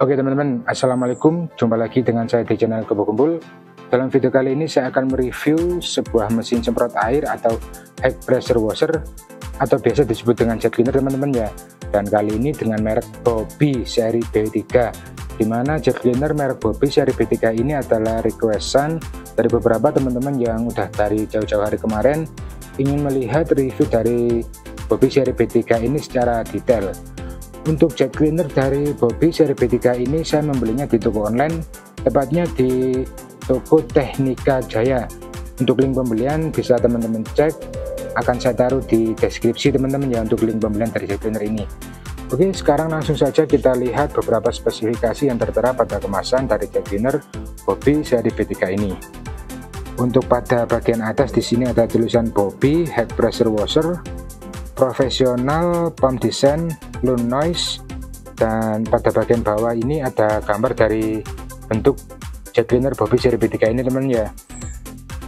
Oke teman-teman, assalamualaikum, jumpa lagi dengan saya di channel Kebo Kumpul. Dalam video kali ini saya akan mereview sebuah mesin semprot air atau high pressure washer atau biasa disebut dengan jet cleaner teman-teman ya. Dan kali ini dengan merek Bobby seri B3, dimana jet cleaner merek Bobby seri B3 ini adalah requestan dari beberapa teman-teman yang udah dari jauh-jauh hari kemarin ingin melihat review dari Bobby seri B3 ini secara detail. Untuk jet cleaner dari Bobby seri B3 ini saya membelinya di toko online, tepatnya di toko Teknika Jaya. Untuk link pembelian bisa teman-teman cek, akan saya taruh di deskripsi teman-teman ya untuk link pembelian dari jet cleaner ini. Oke, sekarang langsung saja kita lihat beberapa spesifikasi yang tertera pada kemasan dari jet cleaner Bobby seri B3 ini. Untuk pada bagian atas di sini ada tulisan Bobby high pressure washer, profesional pump design, low noise, dan pada bagian bawah ini ada gambar dari bentuk jet cleaner Bobby seri B3 ini teman ya.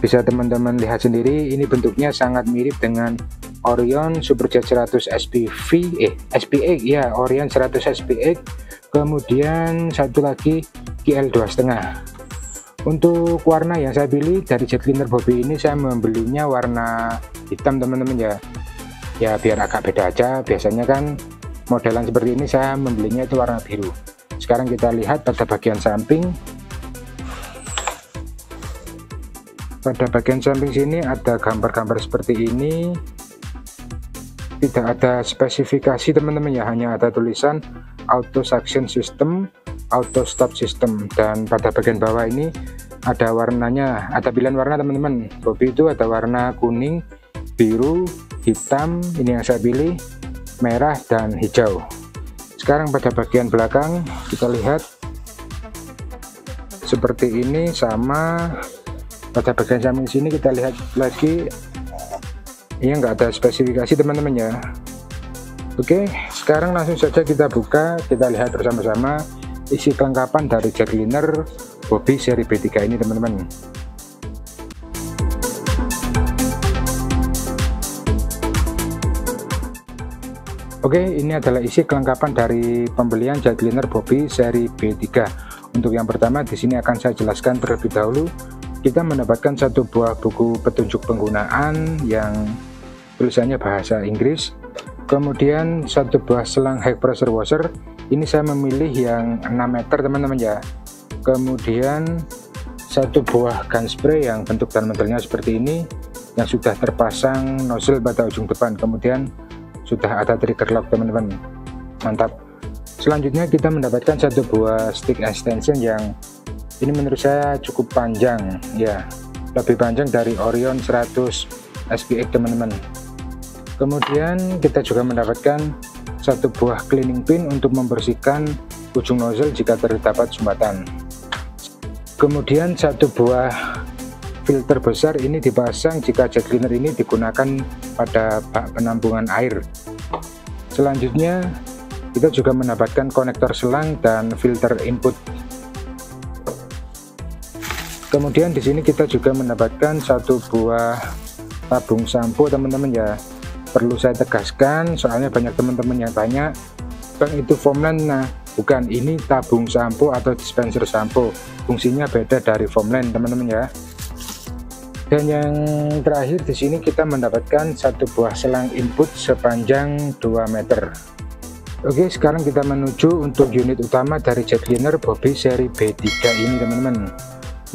Bisa teman-teman lihat sendiri, ini bentuknya sangat mirip dengan Orion Superjet 100 SPX ya, Orion 100 SPX. Kemudian satu lagi GL 2,5. Untuk warna yang saya pilih dari jet cleaner Bobby ini, saya membelinya warna hitam teman-teman ya. Ya biar agak beda aja, biasanya kan modelan seperti ini saya membelinya itu warna biru. Sekarang kita lihat pada bagian samping. Pada bagian samping sini ada gambar-gambar seperti ini. Tidak ada spesifikasi teman-teman ya, hanya ada tulisan auto suction system, auto stop system, dan pada bagian bawah ini ada warnanya, ada pilihan warna teman-teman. Bobby itu ada warna kuning, biru, hitam, ini yang saya pilih, merah dan hijau. Sekarang pada bagian belakang kita lihat seperti ini, sama pada bagian samping sini kita lihat lagi, ini enggak ada spesifikasi teman-teman ya. Oke, sekarang langsung saja kita buka, kita lihat bersama-sama isi kelengkapan dari jet cleaner Bobby seri B3 ini teman-teman. Oke, ini adalah isi kelengkapan dari pembelian jet cleaner Bobby seri B3. Untuk yang pertama di sini akan saya jelaskan terlebih dahulu. Kita mendapatkan satu buah buku petunjuk penggunaan yang tulisannya bahasa Inggris. Kemudian satu buah selang high pressure washer. Ini saya memilih yang 6 meter teman-teman ya. Kemudian satu buah gun spray yang bentuk dan modelnya seperti ini, yang sudah terpasang nozzle pada ujung depan. Kemudian sudah ada trigger lock teman-teman, mantap. Selanjutnya kita mendapatkan satu buah stick extension yang ini menurut saya cukup panjang ya, lebih panjang dari Orion 100 SPX teman-teman. Kemudian kita juga mendapatkan satu buah cleaning pin untuk membersihkan ujung nozzle jika terdapat sumbatan. Kemudian satu buah filter besar, ini dipasang jika jet cleaner ini digunakan pada bak penampungan air. Selanjutnya kita juga mendapatkan konektor selang dan filter input. Kemudian di sini kita juga mendapatkan satu buah tabung sampo teman-teman ya. Perlu saya tegaskan soalnya banyak teman-teman yang tanya, Bang itu foamland. Nah bukan, ini tabung sampo atau dispenser sampo, fungsinya beda dari foamland teman-teman ya. Dan yang terakhir di sini kita mendapatkan satu buah selang input sepanjang 2 meter. Oke, sekarang kita menuju untuk unit utama dari jet cleaner Bobby seri B3 ini teman-teman.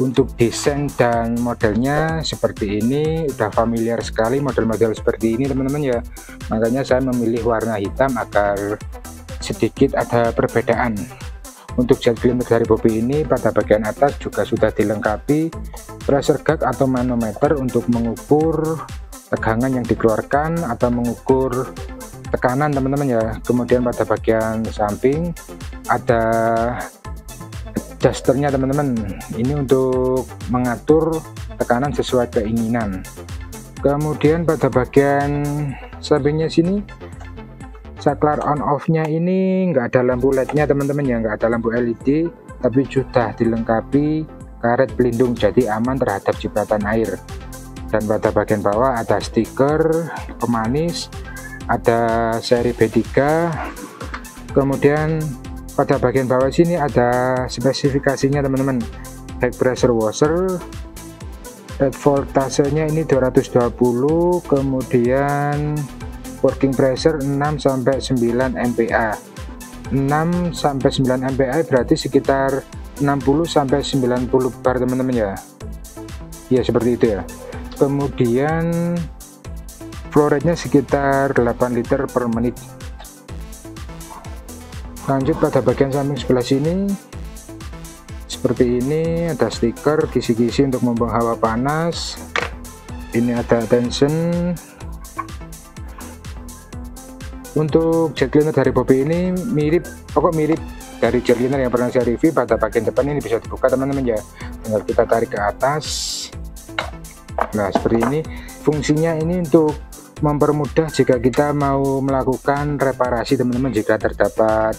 Untuk desain dan modelnya seperti ini, udah familiar sekali model-model seperti ini teman-teman ya. Makanya saya memilih warna hitam agar sedikit ada perbedaan. Untuk jet cleaner dari Bobby ini pada bagian atas juga sudah dilengkapi pressure gauge atau manometer untuk mengukur tegangan yang dikeluarkan atau mengukur tekanan teman-teman ya. Kemudian pada bagian samping ada adjusternya teman-teman, ini untuk mengatur tekanan sesuai keinginan. Kemudian pada bagian sampingnya sini saklar on off nya ini nggak ada lampu LED-nya teman-teman ya, nggak ada lampu LED, tapi sudah dilengkapi karet pelindung jadi aman terhadap cipratan air. Dan pada bagian bawah ada stiker pemanis, ada seri B3, kemudian Pada bagian bawah sini ada spesifikasinya teman-teman. High pressure washer, red voltasenya ini 220, kemudian working pressure 6-9 MPa. 6-9 MPa berarti sekitar 60-90 bar teman-teman ya. Ya seperti itu ya. Kemudian flow rate-nya sekitar 8 liter per menit. Lanjut pada bagian samping sebelah sini, seperti ini ada stiker kisi-kisi untuk membuang hawa panas. Ini ada tension. Untuk jet cleaner dari Bobi ini mirip dari jet cleaner yang pernah saya review. Pada bagian depan ini bisa dibuka teman-teman ya, tinggal kita tarik ke atas. Nah seperti ini. Fungsinya ini untuk mempermudah jika kita mau melakukan reparasi teman-teman, jika terdapat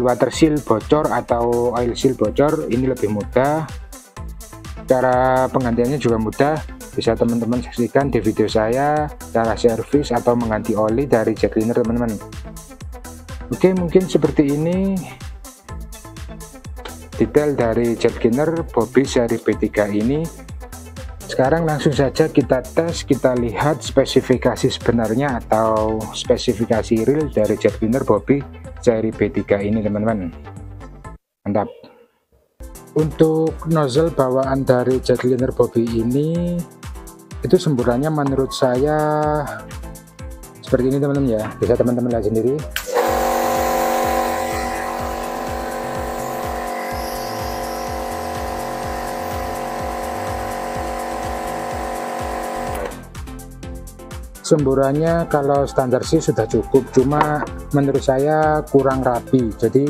water seal bocor atau oil seal bocor, ini lebih mudah. Cara penggantiannya juga mudah, bisa teman-teman saksikan di video saya cara servis atau mengganti oli dari jet cleaner teman-teman. Oke, mungkin seperti ini detail dari jet cleaner Bobi seri B3 ini. Sekarang langsung saja kita tes, kita lihat spesifikasi sebenarnya atau spesifikasi real dari jet cleaner Bobi seri B3 ini teman-teman. Mantap. Untuk nozzle bawaan dari jet cleaner Bobi ini itu semburannya menurut saya seperti ini teman-teman ya, bisa teman-teman lihat sendiri. Semburannya kalau standar sih sudah cukup, cuma menurut saya kurang rapi. Jadi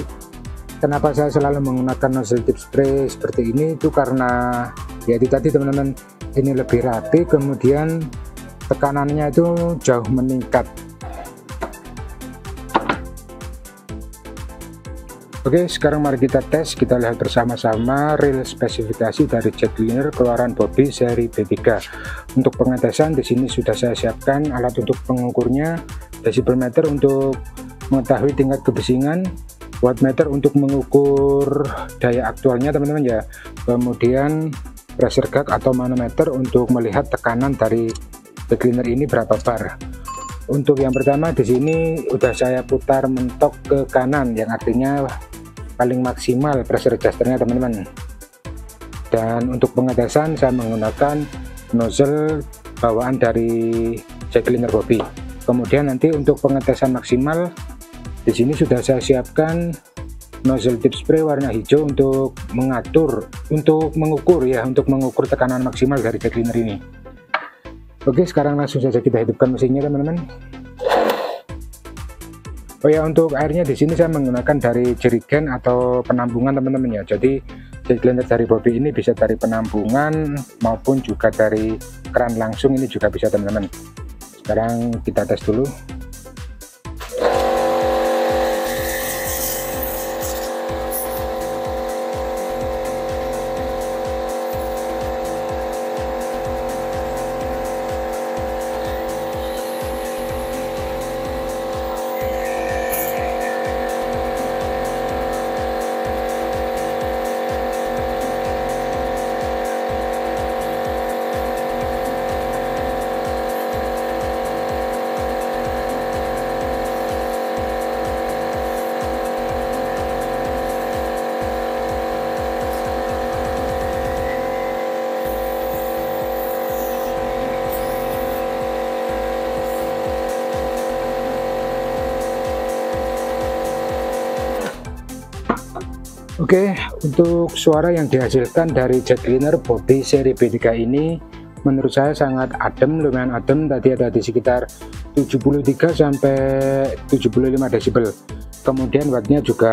kenapa saya selalu menggunakan nozzle tip spray seperti ini itu karena ya itu tadi teman-teman, ini lebih rapi, kemudian tekanannya itu jauh meningkat. Oke, sekarang mari kita tes, kita lihat bersama-sama real spesifikasi dari jet cleaner keluaran Bobi seri B3. Untuk pengetesan di sini sudah saya siapkan alat untuk pengukurnya, decibel meter untuk mengetahui tingkat kebisingan, wattmeter untuk mengukur daya aktualnya teman-teman ya, kemudian pressure gauge atau manometer untuk melihat tekanan dari jet cleaner ini berapa bar. Untuk yang pertama di sini udah saya putar mentok ke kanan, yang artinya paling maksimal pressure adjusternya teman-teman. Dan untuk pengetesan saya menggunakan nozzle bawaan dari jet cleaner Bobi. Kemudian nanti untuk pengetesan maksimal di sini sudah saya siapkan nozzle tip spray warna hijau untuk mengukur tekanan maksimal dari jet cleaner ini. Oke, sekarang langsung saja kita hidupkan mesinnya teman-teman. Oh ya, untuk airnya di sini saya menggunakan dari jerigen atau penampungan teman-teman ya. Jadi jet cleaner dari Bobi ini bisa dari penampungan maupun juga dari keran langsung, ini juga bisa teman-teman. Sekarang kita tes dulu. Oke, untuk suara yang dihasilkan dari jet cleaner Bobi seri B3 ini menurut saya sangat adem, lumayan adem. Tadi ada di sekitar 73 sampai 75 desibel. Kemudian wattnya juga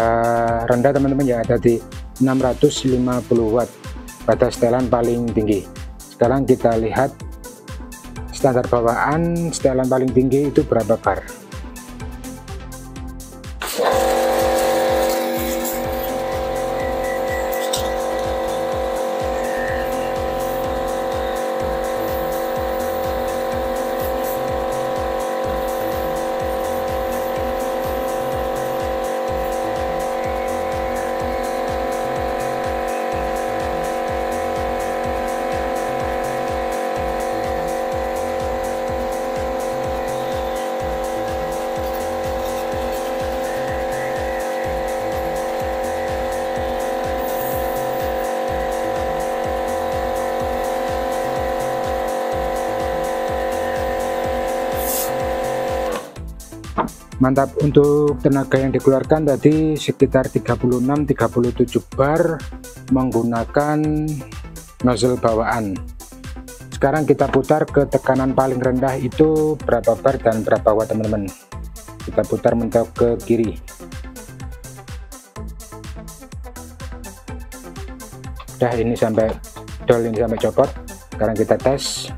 rendah teman-teman ya, ada di 650 watt pada setelan paling tinggi. Sekarang kita lihat standar bawaan setelan paling tinggi itu berapa bar. Mantap. Untuk tenaga yang dikeluarkan tadi sekitar 36-37 bar menggunakan nozzle bawaan. Sekarang kita putar ke tekanan paling rendah itu berapa bar dan berapa watt teman-teman. Kita putar mentok ke kiri. Udah, ini sampai dol, ini sampai copot. Sekarang kita tes.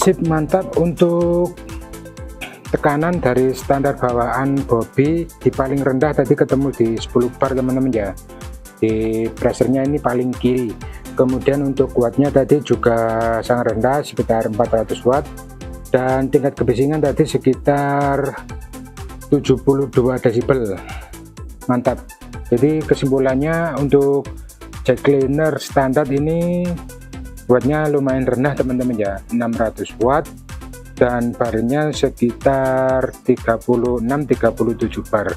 Sip, mantap. Untuk tekanan dari standar bawaan Bobby di paling rendah tadi ketemu di 10 bar teman-teman ya. Di pressernya ini paling kiri. Kemudian untuk wattnya tadi juga sangat rendah, sekitar 400 watt. Dan tingkat kebisingan tadi sekitar 72 desibel. Mantap. Jadi kesimpulannya untuk jet cleaner standar ini wattnya lumayan rendah teman-teman ya, 600 watt, dan barnya sekitar 36-37 bar.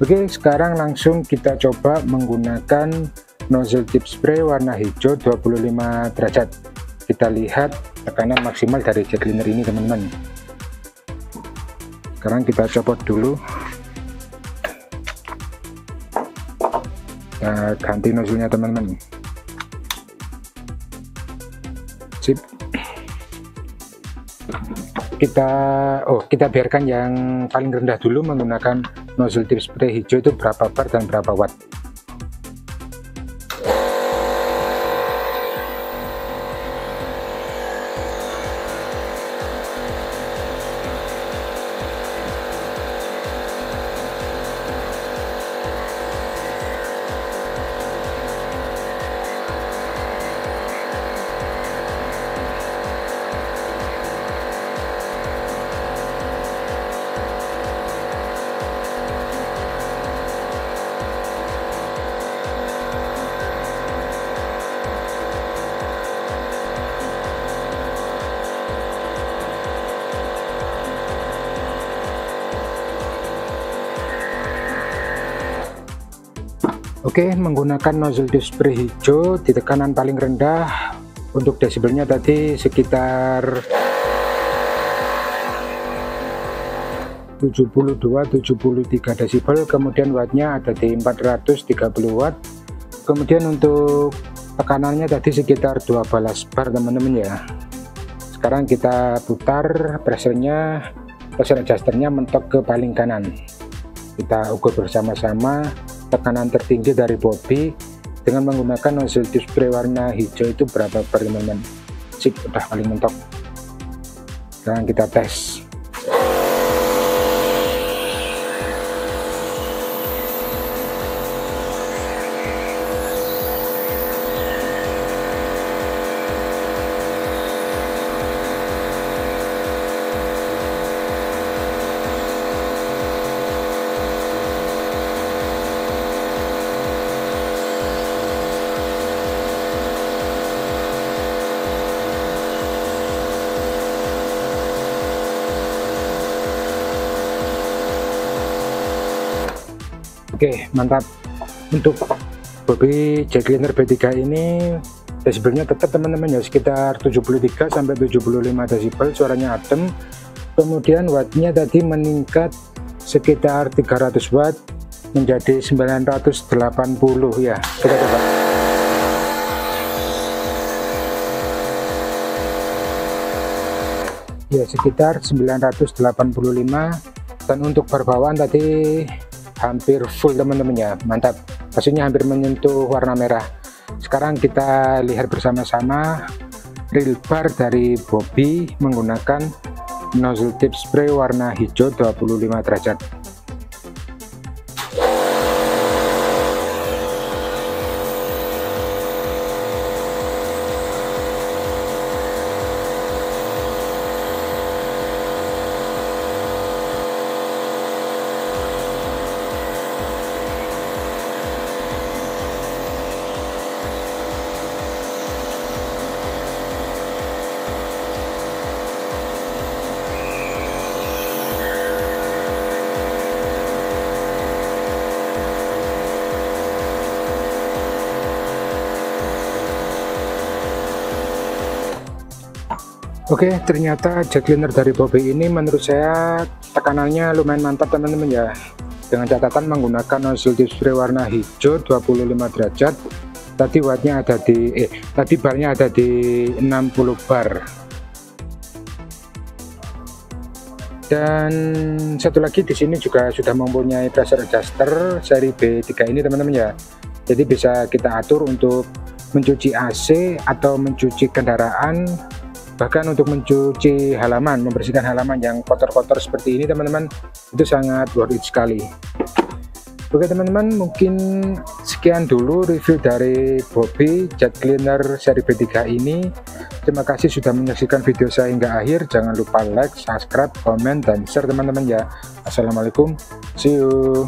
Oke, sekarang langsung kita coba menggunakan nozzle tip spray warna hijau 25 derajat. Kita lihat tekanan maksimal dari jet cleaner ini teman-teman. Sekarang kita copot dulu, kita ganti nozzle-nya teman-teman. Sip. Kita biarkan yang paling rendah dulu menggunakan nozzle tip spray hijau itu berapa bar dan berapa watt. Oke, menggunakan nozzle tip spray hijau di tekanan paling rendah, untuk desibelnya tadi sekitar 72-73 desibel, kemudian wattnya ada di 430 watt, kemudian untuk tekanannya tadi sekitar 12 bar teman-teman ya. Sekarang kita putar pressernya, pressure adjusternya mentok ke paling kanan. Kita ukur bersama-sama tekanan tertinggi dari Bobby dengan menggunakan nozzle tip spray warna hijau itu berapa bar teman-teman. Sip, udah paling mentok. Sekarang kita tes. Oke, mantap. Untuk Bobby jet cleaner B3 ini desibelnya tetap teman-teman ya, sekitar 73 sampai 75 desibel, suaranya adem. Kemudian wattnya tadi meningkat sekitar 300 watt menjadi 980 ya. Kita coba. Ya, sekitar 985. Dan untuk bar bawaan tadi hampir full teman-teman ya, mantap. Hasilnya hampir menyentuh warna merah. Sekarang kita lihat bersama-sama real bar dari Bobby menggunakan nozzle tip spray warna hijau 25 derajat. Oke, ternyata jet cleaner dari Bobi ini menurut saya tekanannya lumayan mantap teman-teman ya, dengan catatan menggunakan nozzle tube spray warna hijau 25 derajat. Tadi wattnya ada di tadi barnya ada di 60 bar. Dan satu lagi di sini juga sudah mempunyai pressure adjuster seri B3 ini teman-teman ya. Jadi bisa kita atur untuk mencuci AC atau mencuci kendaraan, bahkan untuk mencuci halaman, membersihkan halaman yang kotor-kotor seperti ini teman-teman, itu sangat worth it sekali. Oke teman-teman, mungkin sekian dulu review dari Bobi jet cleaner seri B3 ini. Terima kasih sudah menyaksikan video saya hingga akhir. Jangan lupa like, subscribe, komen, dan share teman-teman ya. Assalamualaikum, see you.